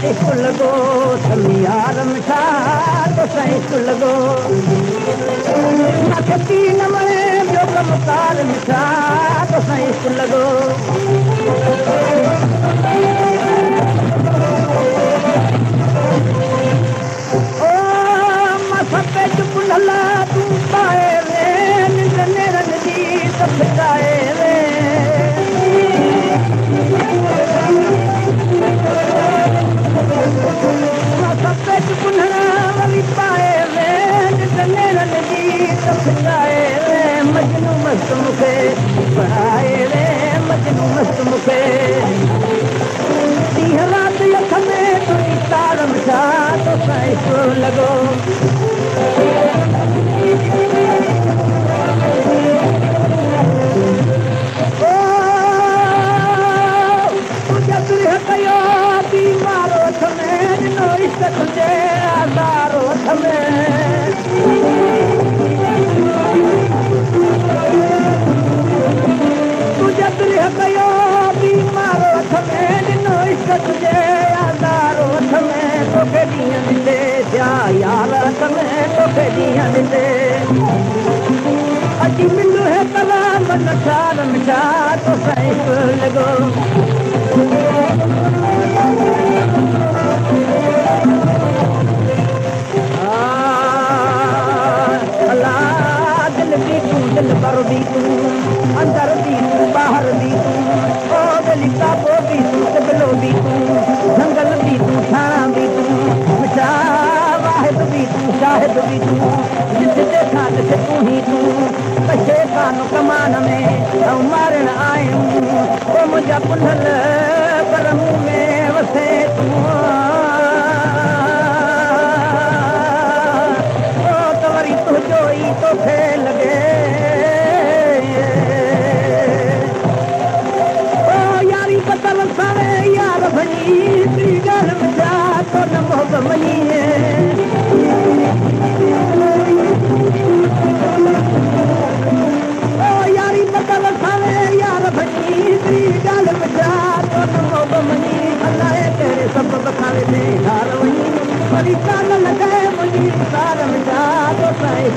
लगो समियार मिठा तो सही लगो नखती न मणे ॿियो कमकार मिठा तो सही लगो ओ मां सपे चुप नला तूं पाए रे निंड नेरन जी सफाए रे सपे चुप नली पाए रे निंड नेरन जी सफाए रे मजनू मस्त मूंखे पढ़ाए रे मजनू मस्त मूंखे ॾींहं राति अख में तुंहिंजी तार मिठा तो सही लॻो कयो बीमारो हथ में ॾिनो इश्क तुंहिंजे आज़ारो हथ में तुंहिंजा दुल्ह कयो बीमारो हथ में ॾिनो इश्क तुंहिंजे आज़ारो हथ में तोखे ॾींहं ॾिंदे थिया यार हथ में तोखे ॾींहं ॾिंदे अॼु मिलूं हे कला मन सार मिठा तो सही लॻो दिल भी तूं दिल भर भी तूं अंदर भी तूं ॿाहिर भी तूं ओ दिलि काबो भी तूं कबलो भी तूं जंगल भी तूं थाणा भी तूं मिठा वाहिद भी तूं शाहिद भी तूं जिते देखा ॾिस तूं ही तूं कशे कान कमान में ऐं मारण आयूं ओ मुंहिंजा पुनल पर मूं में वसे तूं ओ त वरी तुंहिंजो ई तोखे लॻे ओ यारी पतल साणे यार भञी हिकिड़ी ॻाल्हि मिठा तो न मोह मञी यारी पतल साणे यार भञी हिकिड़ी ॻाल्हि मिठा तो न मोह मञी अलाए कहिड़े सबब खाणे में धार वञी वरी कान लॻाए मुंहिंजी सार मिठा तो सही